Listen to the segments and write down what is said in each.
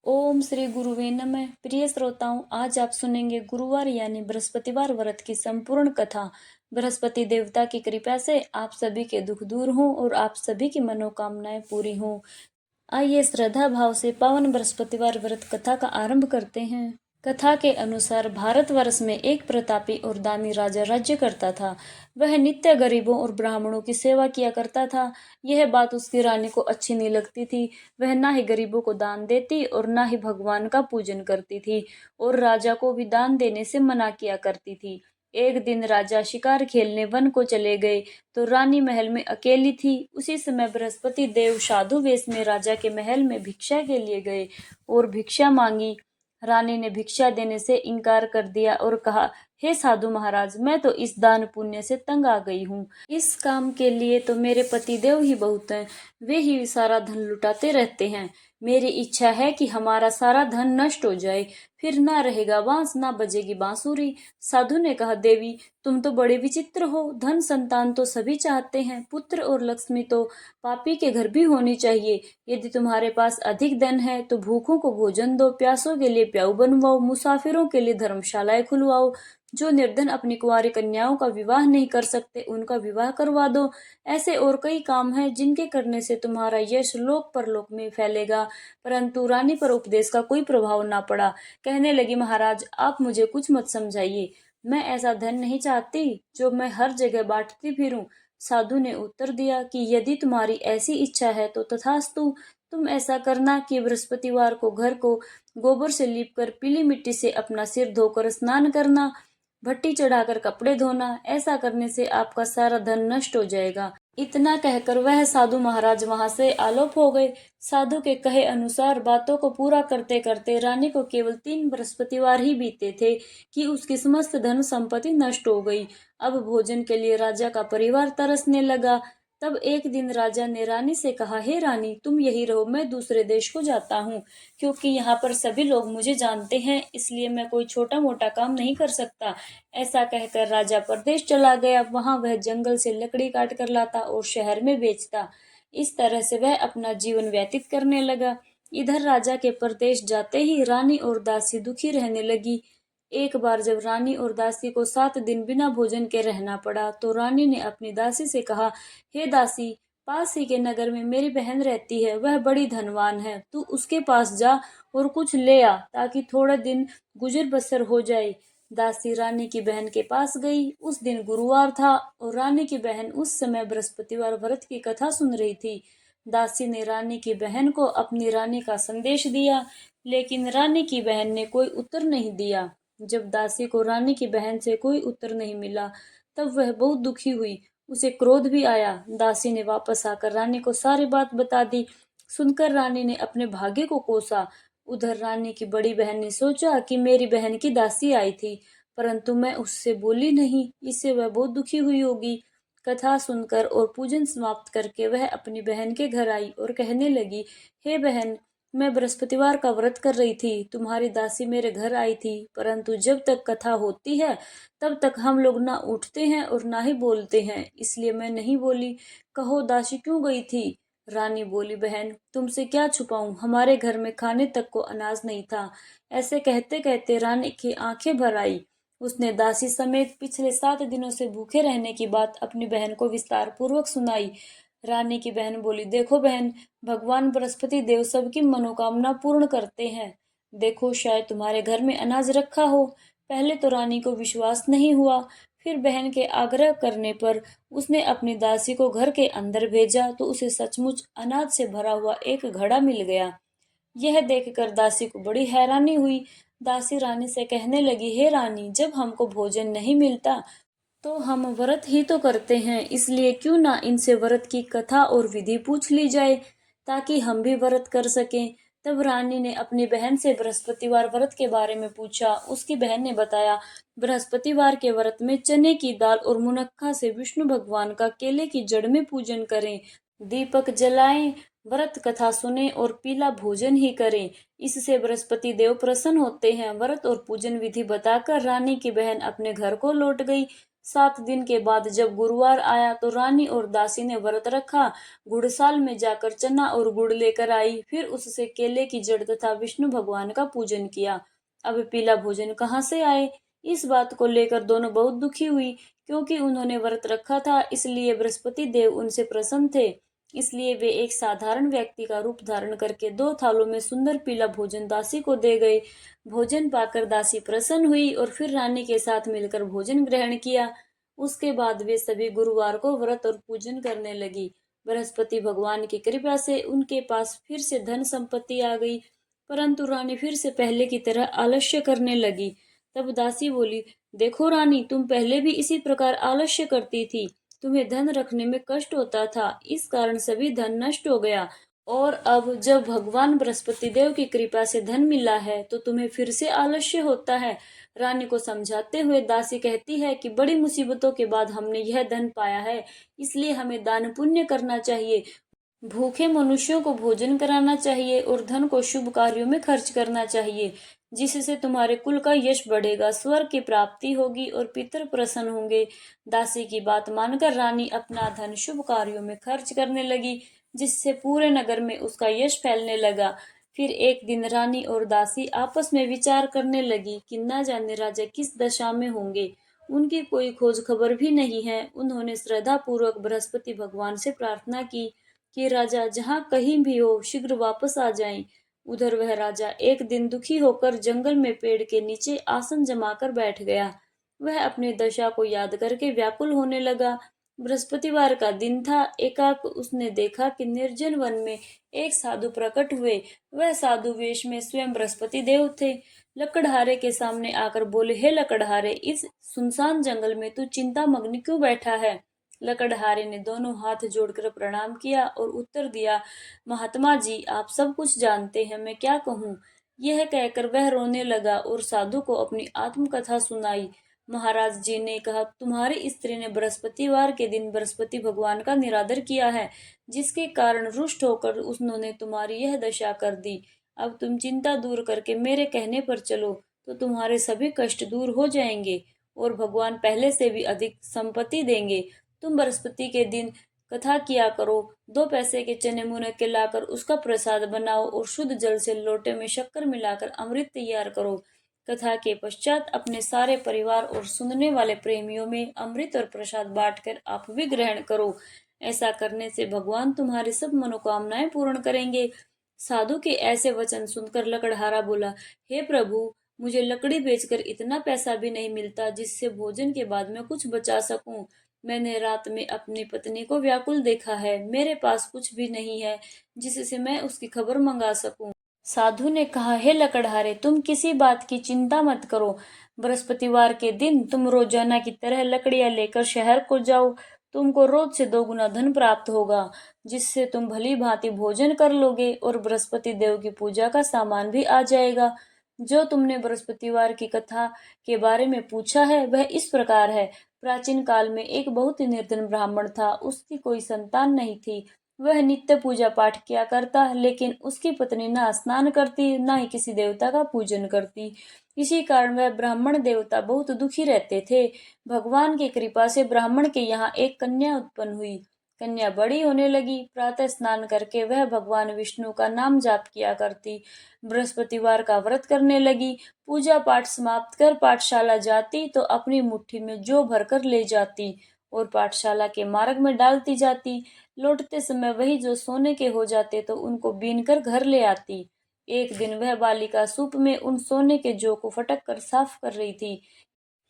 ओम श्री गुरुवे नमः। प्रिय श्रोताओं, आज आप सुनेंगे गुरुवार यानी बृहस्पतिवार व्रत की संपूर्ण कथा। बृहस्पति देवता की कृपा से आप सभी के दुख दूर हों और आप सभी की मनोकामनाएं पूरी हों। आइए श्रद्धा भाव से पावन बृहस्पतिवार व्रत कथा का आरंभ करते हैं। कथा के अनुसार भारतवर्ष में एक प्रतापी और दानी राजा राज्य करता था। वह नित्य गरीबों और ब्राह्मणों की सेवा किया करता था। यह बात उसकी रानी को अच्छी नहीं लगती थी। वह ना ही गरीबों को दान देती और ना ही भगवान का पूजन करती थी और राजा को भी दान देने से मना किया करती थी। एक दिन राजा शिकार खेलने वन को चले गए तो रानी महल में अकेली थी। उसी समय बृहस्पति देव साधु वेश में राजा के महल में भिक्षा के लिए गए और भिक्षा मांगी। रानी ने भिक्षा देने से इनकार कर दिया और कहा, हे साधु महाराज, मैं तो इस दान पुण्य से तंग आ गई हूँ। इस काम के लिए तो मेरे पतिदेव ही बहुत हैं। वे ही सारा धन लुटाते रहते हैं। मेरी इच्छा है कि हमारा सारा धन नष्ट हो जाए, फिर ना रहेगा बांस ना बजेगी बांसुरी। साधु ने कहा, देवी तुम तो बड़े विचित्र हो। धन संतान तो सभी चाहते हैं, पुत्र और लक्ष्मी तो पापी के घर भी होनी चाहिए। यदि तुम्हारे पास अधिक धन है तो भूखों को भोजन दो, प्यासों के लिए प्याऊ बनवाओ, मुसाफिरों के लिए धर्मशालाएं खुलवाओ। जो निर्धन अपनी कुंवारी कन्याओं का विवाह नहीं कर सकते उनका विवाह करवा दो। ऐसे और कई काम हैं जिनके करने से तुम्हारा यश लोक परलोक में फैलेगा। परंतु रानी पर उपदेश का कोई प्रभाव ना पड़ा। कहने लगी, महाराज आप मुझे कुछ मत समझाइए। मैं ऐसा धन नहीं चाहती जो मैं हर जगह बांटती फिरूं। साधु ने उत्तर दिया कि यदि तुम्हारी ऐसी इच्छा है तो तथास्तु। तुम ऐसा करना कि बृहस्पतिवार को घर को गोबर से लीपकर पीली मिट्टी से अपना सिर धोकर स्नान करना, भट्टी चढ़ाकर कपड़े धोना। ऐसा करने से आपका सारा धन नष्ट हो जाएगा। इतना कहकर वह साधु महाराज वहां से आलोप हो गए। साधु के कहे अनुसार बातों को पूरा करते करते रानी को केवल 3 बृहस्पतिवार ही बीते थे कि उसकी समस्त धन संपत्ति नष्ट हो गई। अब भोजन के लिए राजा का परिवार तरसने लगा। तब एक दिन राजा ने रानी से कहा, हे रानी तुम यही रहो, मैं दूसरे देश को जाता हूँ, क्योंकि यहाँ पर सभी लोग मुझे जानते हैं, इसलिए मैं कोई छोटा मोटा काम नहीं कर सकता। ऐसा कहकर राजा परदेश चला गया। वहां वह जंगल से लकड़ी काट कर लाता और शहर में बेचता। इस तरह से वह अपना जीवन व्यतीत करने लगा। इधर राजा के परदेश जाते ही रानी और दासी दुखी रहने लगी। एक बार जब रानी और दासी को 7 दिन बिना भोजन के रहना पड़ा तो रानी ने अपनी दासी से कहा, हे दासी, पास ही के नगर में मेरी बहन रहती है, वह बड़ी धनवान है, तू उसके पास जा और कुछ ले आ ताकि थोड़े दिन गुजर बसर हो जाए। दासी रानी की बहन के पास गई। उस दिन गुरुवार था और रानी की बहन उस समय बृहस्पतिवार व्रत की कथा सुन रही थी। दासी ने रानी की बहन को अपनी रानी का संदेश दिया, लेकिन रानी की बहन ने कोई उत्तर नहीं दिया। जब दासी को रानी की बहन से कोई उत्तर नहीं मिला तब वह बहुत दुखी हुई। उसे क्रोध भी आया। दासी ने वापस आकर रानी को सारी बात बता दी। सुनकर रानी ने अपने भाग्य को कोसा। उधर रानी की बड़ी बहन ने सोचा कि मेरी बहन की दासी आई थी, परंतु मैं उससे बोली नहीं, इससे वह बहुत दुखी हुई होगी। कथा सुनकर और पूजन समाप्त करके वह अपनी बहन के घर आई और कहने लगी, हे बहन, मैं बृहस्पतिवार का व्रत कर रही थी, तुम्हारी दासी मेरे घर आई थी, परंतु जब तक कथा होती है तब तक हम लोग ना उठते हैं और ना ही बोलते हैं, इसलिए मैं नहीं बोली। कहो दासी क्यों गई थी? रानी बोली, बहन तुमसे क्या छुपाऊं, हमारे घर में खाने तक को अनाज नहीं था। ऐसे कहते कहते रानी की आंखें भर आई। उसने दासी समेत पिछले 7 दिनों से भूखे रहने की बात अपनी बहन को विस्तार पूर्वक सुनाई। रानी की बहन बोली, देखो बहन, भगवान बृहस्पति देव सबकी मनोकामना पूर्ण करते हैं। देखो शायद तुम्हारे घर में अनाज रखा हो। पहले तो रानी को विश्वास नहीं हुआ, फिर बहन के आग्रह करने पर उसने अपनी दासी को घर के अंदर भेजा तो उसे सचमुच अनाज से भरा हुआ एक घड़ा मिल गया। यह देखकर दासी को बड़ी हैरानी हुई। दासी रानी से कहने लगी, हे रानी, जब हमको भोजन नहीं मिलता तो हम व्रत ही तो करते हैं, इसलिए क्यों ना इनसे व्रत की कथा और विधि पूछ ली जाए ताकि हम भी व्रत कर सकें। तब रानी ने अपनी बहन से बृहस्पतिवार व्रत के बारे में पूछा। उसकी बहन ने बताया, बृहस्पतिवार के व्रत में चने की दाल और मुनक्का से विष्णु भगवान का केले की जड़ में पूजन करें, दीपक जलाएं, व्रत कथा सुने और पीला भोजन ही करें। इससे बृहस्पति देव प्रसन्न होते हैं। व्रत और पूजन विधि बताकर रानी की बहन अपने घर को लौट गई। 7 दिन के बाद जब गुरुवार आया तो रानी और दासी ने व्रत रखा। गुड़साल में जाकर चना और गुड़ लेकर आई, फिर उससे केले की जड़ तथा विष्णु भगवान का पूजन किया। अब पीला भोजन कहाँ से आए? इस बात को लेकर दोनों बहुत दुखी हुई, क्योंकि उन्होंने व्रत रखा था, इसलिए बृहस्पति देव उनसे प्रसन्न थे। इसलिए वे एक साधारण व्यक्ति का रूप धारण करके 2 थालों में सुंदर पीला भोजन दासी को दे गए। भोजन पाकर दासी प्रसन्न हुई और फिर रानी के साथ मिलकर भोजन ग्रहण किया। उसके बाद वे सभी गुरुवार को व्रत और पूजन करने लगी। बृहस्पति भगवान की कृपा से उनके पास फिर से धन संपत्ति आ गई, परंतु रानी फिर से पहले की तरह आलस्य करने लगी। तब दासी बोली, देखो रानी, तुम पहले भी इसी प्रकार आलस्य करती थी। तुम्हें धन रखने में कष्ट होता था, इस कारण सभी धन नष्ट हो गया। और अब जब भगवान बृहस्पति देव की कृपा से धन मिला है तो तुम्हें फिर से आलस्य होता है। रानी को समझाते हुए दासी कहती है कि बड़ी मुसीबतों के बाद हमने यह धन पाया है, इसलिए हमें दान पुण्य करना चाहिए। भूखे मनुष्यों को भोजन कराना चाहिए और धन को शुभ कार्यों में खर्च करना चाहिए, जिससे तुम्हारे कुल का यश बढ़ेगा, स्वर्ग की प्राप्ति होगी और पितर प्रसन्न होंगे। दासी की बात मानकर रानी अपना धन शुभ कार्यों में खर्च करने लगी, जिससे पूरे नगर में उसका यश फैलने लगा। फिर एक दिन रानी और दासी आपस में विचार करने लगी कि न जाने राजा किस दशा में होंगे। उनकी कोई खोज खबर भी नहीं है। उन्होंने श्रद्धा पूर्वक बृहस्पति भगवान से प्रार्थना की कि राजा जहाँ कहीं भी हो शीघ्र वापस आ जाएं। उधर वह राजा एक दिन दुखी होकर जंगल में पेड़ के नीचे आसन जमाकर बैठ गया। वह अपनी दशा को याद करके व्याकुल होने लगा। बृहस्पतिवार का दिन था। एकाएक उसने देखा कि निर्जन वन में एक साधु प्रकट हुए। वह साधु वेश में स्वयं बृहस्पति देव थे। लकड़हारे के सामने आकर बोले, हे लकड़हारे, इस सुनसान जंगल में तू चिंता मग्न क्यों बैठा है? लकड़हारे ने दोनों हाथ जोड़कर प्रणाम किया और उत्तर दिया, महात्मा जी, आप सब कुछ जानते हैं, मैं क्या कहूँ। यह कहकर वह रोने लगा और साधु को अपनी आत्मकथा सुनाई। महाराज जी ने कहा, तुम्हारी स्त्री ने बृहस्पतिवार के दिन बृहस्पति भगवान का निरादर किया है, जिसके कारण रुष्ट होकर उन्होंने तुम्हारी यह दशा कर दी। अब तुम चिंता दूर करके मेरे कहने पर चलो तो तुम्हारे सभी कष्ट दूर हो जाएंगे और भगवान पहले से भी अधिक संपत्ति देंगे। तुम बृहस्पति के दिन कथा किया करो। 2 पैसे के चने मुनक्के लाकर उसका प्रसाद बनाओ और शुद्ध जल से लोटे में शक्कर मिलाकर अमृत तैयार करो। कथा के पश्चात अपने सारे परिवार और सुनने वाले प्रेमियों में अमृत और प्रसाद बांटकर आप भी ग्रहण करो। ऐसा करने से भगवान तुम्हारी सब मनोकामनाएं पूर्ण करेंगे। साधु के ऐसे वचन सुनकर लकड़हारा बोला, हे प्रभु, मुझे लकड़ी बेचकर इतना पैसा भी नहीं मिलता जिससे भोजन के बाद मैं कुछ बचा सकूं। मैंने रात में अपनी पत्नी को व्याकुल देखा है। मेरे पास कुछ भी नहीं है जिससे मैं उसकी खबर मंगा सकूं। साधु ने कहा, हे लकड़हारे, तुम किसी बात की चिंता मत करो। बृहस्पतिवार के दिन तुम रोजाना की तरह लकड़ियां लेकर शहर को जाओ। तुमको रोज से 2 गुना धन प्राप्त होगा, जिससे तुम भली भांति भोजन कर लोगे और बृहस्पति देव की पूजा का सामान भी आ जाएगा। जो तुमने बृहस्पतिवार की कथा के बारे में पूछा है वह इस प्रकार है। प्राचीन काल में एक बहुत ही निर्धन ब्राह्मण था। उसकी कोई संतान नहीं थी। वह नित्य पूजा पाठ किया करता, लेकिन उसकी पत्नी ना स्नान करती, ना ही किसी देवता का पूजन करती। इसी कारण वह ब्राह्मण देवता बहुत दुखी रहते थे। भगवान की कृपा से ब्राह्मण के यहाँ एक कन्या उत्पन्न हुई। कन्या बड़ी होने लगी। प्रातः स्नान करके वह भगवान विष्णु का नाम जाप किया करती। बृहस्पतिवार का व्रत करने लगी। पूजा पाठ समाप्त कर पाठशाला जाती तो अपनी मुट्ठी में जौ भरकर ले जाती और पाठशाला के मार्ग में डालती जाती। लौटते समय वही जो सोने के हो जाते तो उनको बीन कर घर ले आती। एक दिन वह बालिका सूप में उन सोने के जौ को फटक कर साफ कर रही थी।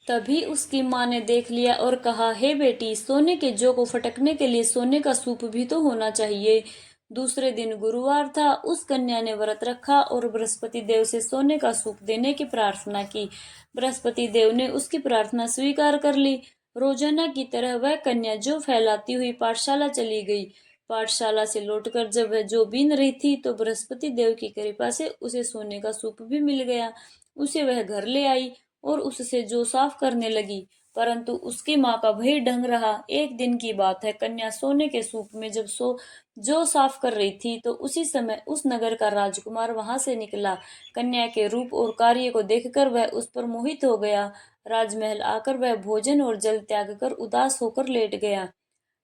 तभी उसकी माँ ने देख लिया और कहा, हे बेटी, सोने के जौ को फटकने के लिए सोने का सूप भी तो होना चाहिए। दूसरे दिन गुरुवार था। उस कन्या ने व्रत रखा और बृहस्पति देव से सोने का सूप देने की प्रार्थना की। बृहस्पति देव ने उसकी प्रार्थना स्वीकार कर ली। रोजाना की तरह वह कन्या जौ फैलाती हुई पाठशाला चली गई। पाठशाला से लौटकर जब वह जौ बीन रही थी तो बृहस्पति देव की कृपा से उसे सोने का सूप भी मिल गया। उसे वह घर ले आई और उससे जौ साफ करने लगी। परंतु उसकी माँ का वही ढंग रहा। एक दिन की बात है, कन्या सोने के सूप में जब जो साफ कर रही थी तो उसी समय उस नगर का राजकुमार वहां से निकला। कन्या के रूप और कार्य को देखकर वह उस पर मोहित हो गया। राजमहल आकर वह भोजन और जल त्याग कर उदास होकर लेट गया।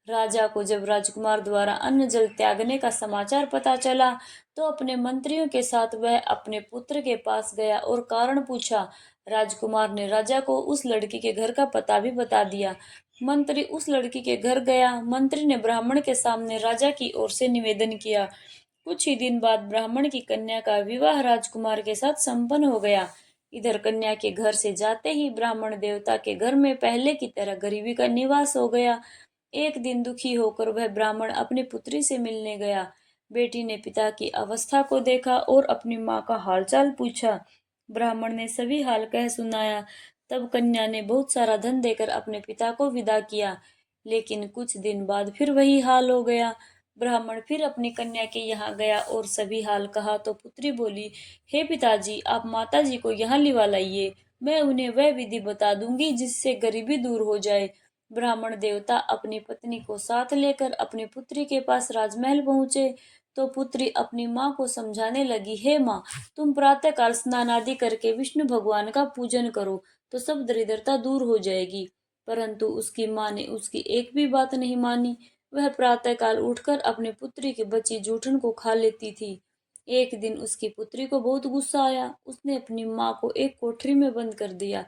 राजा को जब राजकुमार द्वारा अन्न जल त्यागने का समाचार पता चला तो अपने मंत्रियों के साथ वह अपने पुत्र के पास गया और कारण पूछा। राजकुमार ने राजा को उस लड़की के घर का पता भी बता दिया। मंत्री उस लड़की के घर गया। मंत्री ने ब्राह्मण के सामने राजा की ओर से निवेदन किया। कुछ ही दिन बाद ब्राह्मण की कन्या का विवाह राजकुमार के साथ संपन्न हो गया। इधर कन्या के घर से जाते ही ब्राह्मण देवता के घर में पहले की तरह गरीबी का निवास हो गया। एक दिन दुखी होकर वह ब्राह्मण अपनी पुत्री से मिलने गया। बेटी ने पिता की अवस्था को देखा और अपनी माँ का हालचाल पूछा। ब्राह्मण ने सभी हाल कह सुनाया। तब कन्या ने बहुत सारा धन देकर अपने पिता को विदा किया। लेकिन कुछ दिन बाद फिर वही हाल हो गया। ब्राह्मण फिर अपनी कन्या के यहाँ गया और सभी हाल कहा तो पुत्री बोली, हे पिताजी, आप माता जी को यहाँ लिवा लाइए। मैं उन्हें वह विधि बता दूंगी जिससे गरीबी दूर हो जाए। ब्राह्मण देवता अपनी पत्नी को साथ लेकर अपनी पुत्री के पास राजमहल पहुंचे तो पुत्री अपनी माँ को समझाने लगी, हे माँ, तुम प्रातः काल स्नान आदि करके विष्णु भगवान का पूजन करो तो सब दरिद्रता दूर हो जाएगी। परंतु उसकी माँ ने उसकी एक भी बात नहीं मानी। वह प्रातः काल उठकर अपनी पुत्री की बची जूठन को खा लेती थी। एक दिन उसकी पुत्री को बहुत गुस्सा आया। उसने अपनी माँ को एक कोठरी में बंद कर दिया।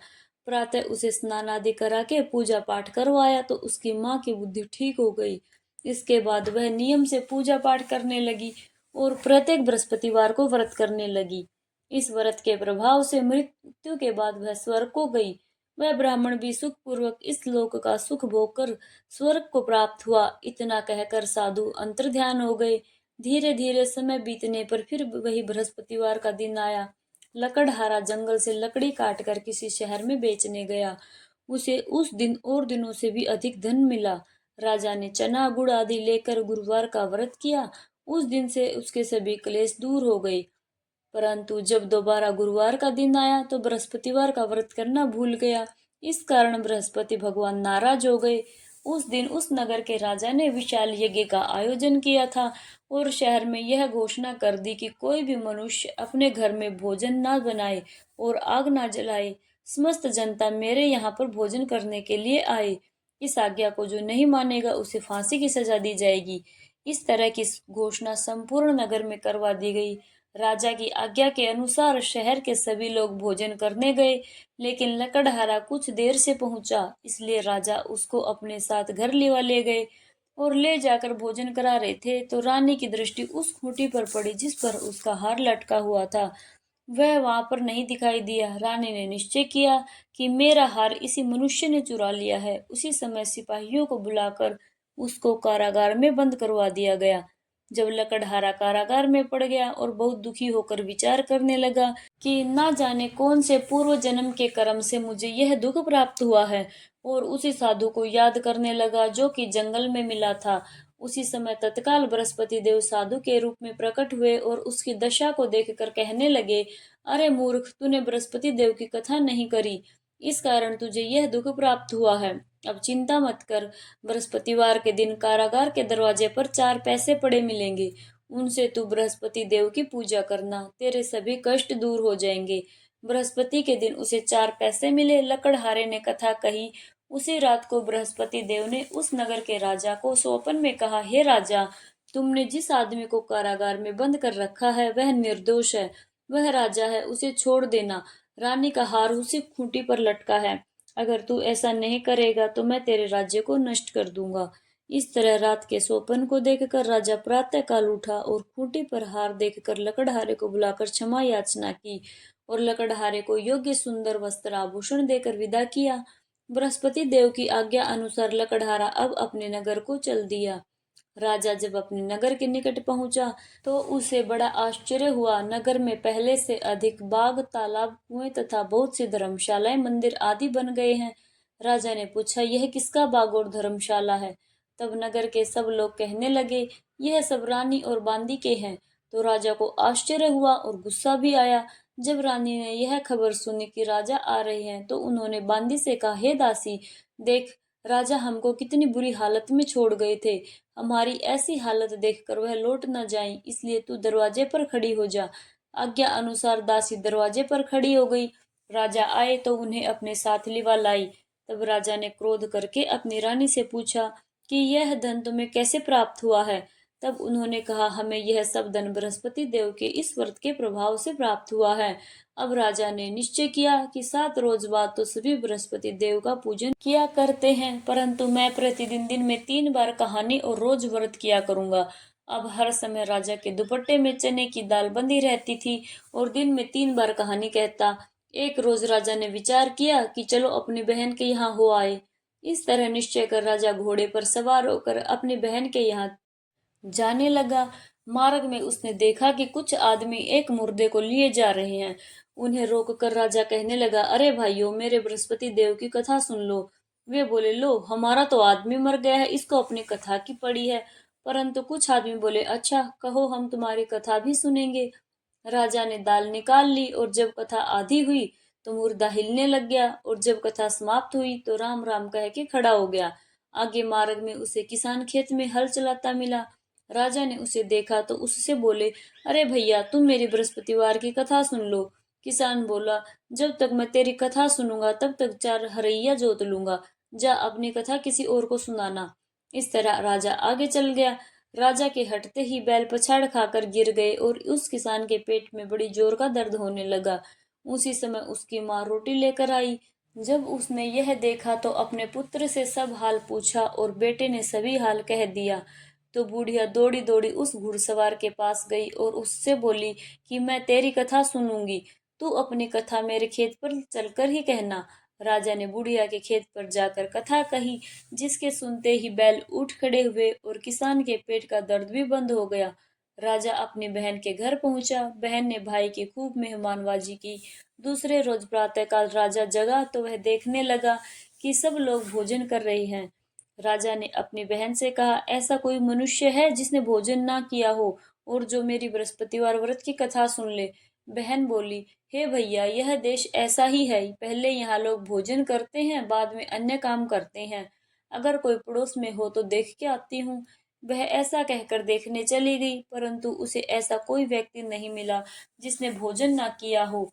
प्रातः उसे स्नान आदि करा के पूजा पाठ करवाया तो उसकी माँ की बुद्धि ठीक हो गई। इसके बाद वह नियम से पूजा पाठ करने लगी और प्रत्येक बृहस्पतिवार को व्रत करने लगी। इस व्रत के प्रभाव से मृत्यु के बाद वह स्वर्ग को गई। वह ब्राह्मण भी सुख पूर्वक इस लोक का सुख भोग कर स्वर्ग को प्राप्त हुआ। इतना कहकर साधु अंतर्ध्यान हो गए। धीरे धीरे समय बीतने पर फिर वही बृहस्पतिवार का दिन आया। लकड़हारा जंगल से लकड़ी काटकर किसी शहर में बेचने गया। उसे उस दिन और दिनों से भी अधिक धन मिला। राजा ने चना गुड़ आदि लेकर गुरुवार का व्रत किया। उस दिन से उसके सभी क्लेश दूर हो गए। परंतु जब दोबारा गुरुवार का दिन आया तो बृहस्पतिवार का व्रत करना भूल गया। इस कारण बृहस्पति भगवान नाराज हो गए। उस दिन उस नगर के राजा ने विशाल यज्ञ का आयोजन किया था और शहर में यह घोषणा कर दी कि कोई भी मनुष्य अपने घर में भोजन न बनाए और आग न जलाए। समस्त जनता मेरे यहाँ पर भोजन करने के लिए आए। इस आज्ञा को जो नहीं मानेगा उसे फांसी की सजा दी जाएगी। इस तरह की घोषणा संपूर्ण नगर में करवा दी गई। राजा की आज्ञा के अनुसार शहर के सभी लोग भोजन करने गए, लेकिन लकड़हारा कुछ देर से पहुंचा, इसलिए राजा उसको अपने साथ घर ले गए और ले जाकर भोजन करा रहे थे तो रानी की दृष्टि उस खूंटी पर पड़ी जिस पर उसका हार लटका हुआ था। वह वहां पर नहीं दिखाई दिया। रानी ने निश्चय किया कि मेरा हार इसी मनुष्य ने चुरा लिया है। उसी समय सिपाहियों को बुलाकर उसको कारागार में बंद करवा दिया गया। जब लकड़हारा कारागार में पड़ गया और बहुत दुखी होकर विचार करने लगा कि ना जाने कौन से पूर्व जन्म के कर्म से मुझे यह दुख प्राप्त हुआ है, और उसी साधु को याद करने लगा जो कि जंगल में मिला था। उसी समय तत्काल बृहस्पति देव साधु के रूप में प्रकट हुए और उसकी दशा को देखकर कहने लगे, अरे मूर्ख, तूने बृहस्पति देव की कथा नहीं करी, इस कारण तुझे यह दुख प्राप्त हुआ है। अब चिंता मत कर। बृहस्पतिवार के दिन कारागार के दरवाजे पर 4 पैसे पड़े मिलेंगे। उनसे तू बृहस्पति देव की पूजा करना, तेरे सभी कष्ट दूर हो जाएंगे। बृहस्पति के दिन उसे 4 पैसे मिले। लकड़हारे ने कथा कही। उसी रात को बृहस्पति देव ने उस नगर के राजा को स्वप्न में कहा, हे राजा, तुमने जिस आदमी को कारागार में बंद कर रखा है वह निर्दोष है। वह राजा है, उसे छोड़ देना। रानी का हार उसी खूंटी पर लटका है। अगर तू ऐसा नहीं करेगा तो मैं तेरे राज्य को नष्ट कर दूंगा। इस तरह रात के स्वप्न को देखकर राजा प्रातः काल उठा और खूंटी पर हार देखकर लकड़हारे को बुलाकर क्षमा याचना की और लकड़हारे को योग्य सुंदर वस्त्र आभूषण देकर विदा किया। बृहस्पति देव की आज्ञा अनुसार लकड़हारा अब अपने नगर को चल दिया। राजा जब अपने नगर के निकट पहुंचा तो उसे बड़ा आश्चर्य हुआ। नगर में पहले से अधिक बाग, तालाब, कुएं तथा बहुत सी धर्मशालाएं, मंदिर आदि बन गए हैं। राजा ने पूछा, यह किसका बाग और धर्मशाला है? तब नगर के सब लोग कहने लगे, यह सब रानी और बांदी के हैं। तो राजा को आश्चर्य हुआ और गुस्सा भी आया। जब रानी ने यह खबर सुनी कि राजा आ रहे हैं तो उन्होंने बांदी से कहा, हे दासी, देख, राजा हमको कितनी बुरी हालत में छोड़ गए थे। हमारी ऐसी हालत देखकर वह लौट न जाएं, इसलिए तू दरवाजे पर खड़ी हो जा। आज्ञा अनुसार दासी दरवाजे पर खड़ी हो गई। राजा आए तो उन्हें अपने साथ लिवा लाई। तब राजा ने क्रोध करके अपनी रानी से पूछा कि यह धन तुम्हें कैसे प्राप्त हुआ है। तब उन्होंने कहा, हमें यह सब धन बृहस्पति देव के इस व्रत के प्रभाव से प्राप्त हुआ है। अब राजा ने निश्चय किया कि 7 रोज बाद तो सभी बृहस्पति देव का पूजन किया करते हैं, परंतु मैं प्रतिदिन दिन में 3 बार कहानी और रोज व्रत किया करूंगा। अब हर समय राजा के दुपट्टे में चने की दाल बंधी रहती थी और दिन में 3 बार कहानी कहता। एक रोज राजा ने विचार किया कि चलो अपनी बहन के यहाँ हो आए। इस तरह निश्चय कर राजा घोड़े पर सवार होकर अपनी बहन के यहाँ जाने लगा। मार्ग में उसने देखा कि कुछ आदमी एक मुर्दे को लिए जा रहे हैं। उन्हें रोककर राजा कहने लगा, अरे भाइयों, मेरे बृहस्पति देव की कथा सुन लो। वे बोले, लो, हमारा तो आदमी मर गया है, इसको अपनी कथा की पड़ी है। परंतु कुछ आदमी बोले, अच्छा, कहो, हम तुम्हारी कथा भी सुनेंगे। राजा ने दाल निकाल ली और जब कथा आधी हुई तो मुर्दा हिलने लग गया और जब कथा समाप्त हुई तो राम राम कह के खड़ा हो गया। आगे मार्ग में उसे किसान खेत में हल चलाता मिला। राजा ने उसे देखा तो उससे बोले, अरे भैया, तुम मेरी बृहस्पतिवार की कथा सुन लो। किसान बोला, जब तक मैं तेरी कथा सुनूंगा तब तक 4 हरैया जोत लूंगा। जा अपनी कथा किसी और को सुनाना। इस तरह राजा आगे चल गया। राजा के हटते ही बैल पछाड़ खाकर गिर गए और उस किसान के पेट में बड़ी जोर का दर्द होने लगा। उसी समय उसकी माँ रोटी लेकर आई। जब उसने यह देखा तो अपने पुत्र से सब हाल पूछा और बेटे ने सभी हाल कह दिया। तो बुढ़िया दौड़ी दौड़ी उस घुड़सवार के पास गई और उससे बोली कि मैं तेरी कथा सुनूंगी, तू अपनी कथा मेरे खेत पर चलकर ही कहना। राजा ने बुढ़िया के खेत पर जाकर कथा कही, जिसके सुनते ही बैल उठ खड़े हुए और किसान के पेट का दर्द भी बंद हो गया। राजा अपनी बहन के घर पहुंचा। बहन ने भाई की खूब मेहमानबाजी की। दूसरे रोज प्रातःकाल राजा जगा तो वह देखने लगा कि सब लोग भोजन कर रहे हैं। राजा ने अपनी बहन से कहा, ऐसा कोई मनुष्य है जिसने भोजन ना किया हो और जो मेरी बृहस्पतिवार व्रत की कथा सुन ले। बहन बोली, हे भैया, यह देश ऐसा ही है। पहले यहाँ लोग भोजन करते हैं, बाद में अन्य काम करते हैं। अगर कोई पड़ोस में हो तो देख के आती हूँ। वह ऐसा कहकर देखने चली गई, परंतु उसे ऐसा कोई व्यक्ति नहीं मिला जिसने भोजन ना किया हो।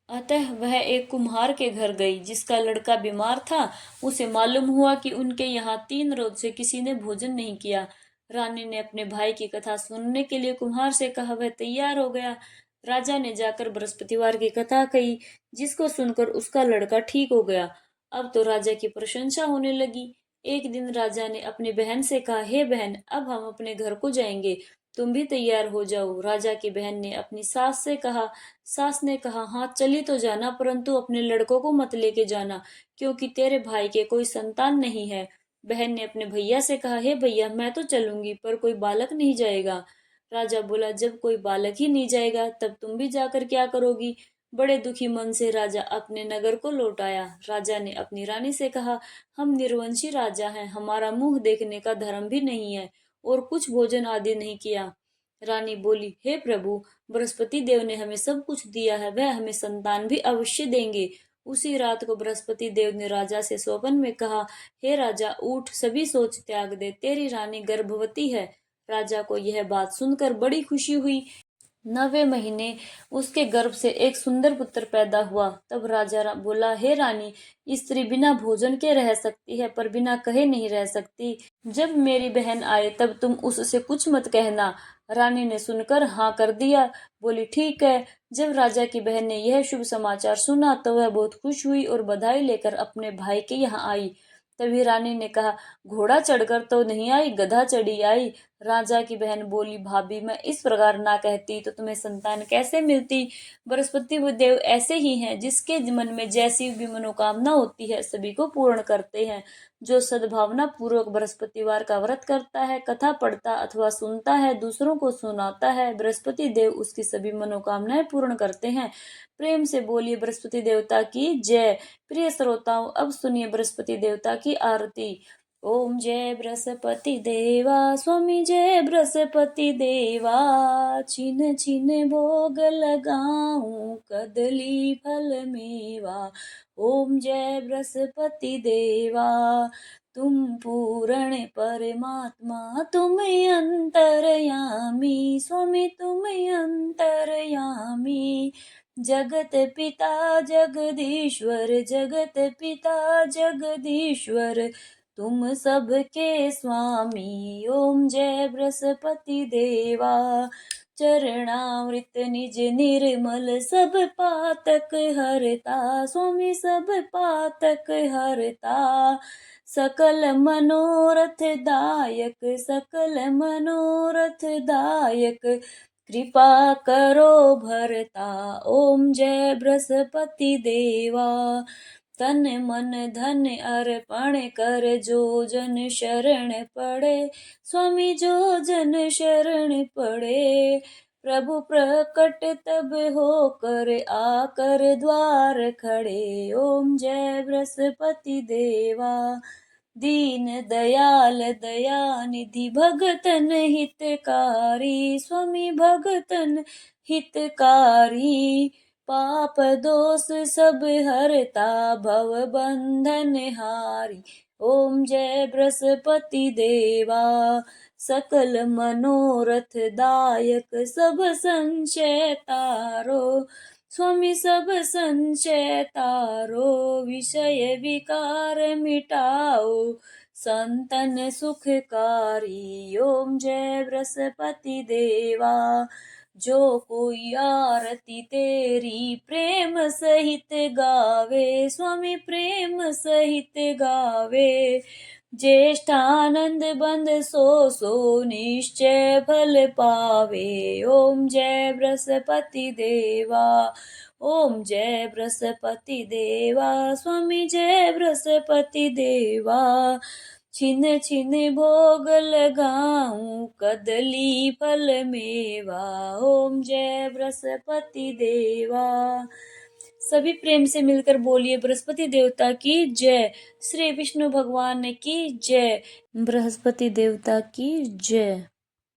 अतः वह एक कुम्हार के घर गई, जिसका लड़का बीमार था। उसे मालूम हुआ कि उनके यहाँ 3 रोज से किसी ने भोजन नहीं किया। रानी ने अपने भाई की कथा सुनने के लिए कुम्हार से कहा। वह तैयार हो गया। राजा ने जाकर बृहस्पतिवार की कथा कही, जिसको सुनकर उसका लड़का ठीक हो गया। अब तो राजा की प्रशंसा होने लगी। एक दिन राजा ने अपनी बहन से कहा, हे बहन, अब हम अपने घर को जाएंगे, तुम भी तैयार हो जाओ। राजा की बहन ने अपनी सास से कहा। सास ने कहा, हाँ, चली तो जाना, परंतु अपने लड़कों को मत लेके जाना, क्योंकि तेरे भाई के कोई संतान नहीं है। बहन ने अपने भैया से कहा, हे भैया, मैं तो चलूंगी, पर कोई बालक नहीं जाएगा। राजा बोला, जब कोई बालक ही नहीं जाएगा तब तुम भी जाकर क्या करोगी। बड़े दुखी मन से राजा अपने नगर को लौट आया। राजा ने अपनी रानी से कहा, हम निर्वंशी राजा हैं, हमारा मुंह देखने का धर्म भी नहीं है और कुछ भोजन आदि नहीं किया। रानी बोली, हे प्रभु, बृहस्पति देव ने हमें सब कुछ दिया है, वह हमें संतान भी अवश्य देंगे। उसी रात को बृहस्पति देव ने राजा से स्वप्न में कहा, हे राजा, उठ, सभी सोच त्याग दे, तेरी रानी गर्भवती है। राजा को यह बात सुनकर बड़ी खुशी हुई। 9वें महीने उसके गर्भ से एक सुंदर पुत्र पैदा हुआ। तब राजा बोला, हे रानी, स्त्री बिना भोजन के रह सकती है, पर बिना कहे नहीं रह सकती। जब मेरी बहन आए तब तुम उससे कुछ मत कहना। रानी ने सुनकर हाँ कर दिया। बोली, ठीक है। जब राजा की बहन ने यह शुभ समाचार सुना तो वह बहुत खुश हुई और बधाई लेकर अपने भाई के यहाँ आई। तभी रानी ने कहा, घोड़ा चढ़कर तो नहीं आई, गधा चढ़ी आई। राजा की बहन बोली, भाभी, मैं इस प्रकार ना कहती तो तुम्हें संतान कैसे मिलती। बृहस्पति देव ऐसे ही हैं, जिसके मन में जैसी भी मनोकामना होती है सभी को पूर्ण करते हैं। जो सद्भावना पूर्वक बृहस्पतिवार का व्रत करता है, कथा पढ़ता अथवा सुनता है, दूसरों को सुनाता है, बृहस्पति देव उसकी सभी मनोकामनाएं पूर्ण करते हैं। प्रेम से बोलिए बृहस्पति देवता की जय। प्रिय श्रोताओं, अब सुनिए बृहस्पति देवता की आरती। ओम जय बृहस्पति देवा स्वामी जय बृहस्पति देवा। छिन छिन भोग लगाऊं कदली फल मेवा। ओम जय बृहस्पति देवा। तुम पूर्ण परमात्मा तुम अंतर्यामी स्वामी तुम अंतर्यामी। जगत पिता जगदीश्वर जगत पिता जगदीश्वर तुम सबके स्वामी। ओम जय बृहस्पति देवा। चरणामृत निज निर्मल सब पातक हरता स्वामी सब पातक हरता। सकल मनोरथ दायक सकल मनोरथ दायक कृपा करो भरता। ओम जय बृहस्पति देवा। तन मन धन अर्पण कर जो जन शरण पड़े स्वामी जो जन शरण पड़े। प्रभु प्रकट तब होकर आकर द्वार खड़े। ओम जय बृहस्पति देवा। दीन दयाल दयानिधि भगतन हितकारी स्वामी भगतन हितकारी। पाप दोष सब हरता भव बंधन हारी। ओम जय बृहस्पति देवा। सकल मनोरथ दायक सब संशय तारो स्वामी सब संशय तारो। विषय विकार मिटाओ संतन सुखकारी। ओम जय बृहस्पति देवा। जो कोई आरती तेरी प्रेम सहित गावे स्वामी प्रेम सहित गावे। ज्येष्ठानंद बंद सो निश्चय फल पावे। ओम जय बृहस्पति देवा। ओम जय बृहस्पति देवा स्वामी जय बृहस्पति देवा। छिन छिन भोग लगाऊं कदली फल मेवा। ओम जय बृहस्पति देवा। सभी प्रेम से मिलकर बोलिए बृहस्पति देवता की जय। श्री विष्णु भगवान की जय। बृहस्पति देवता की जय।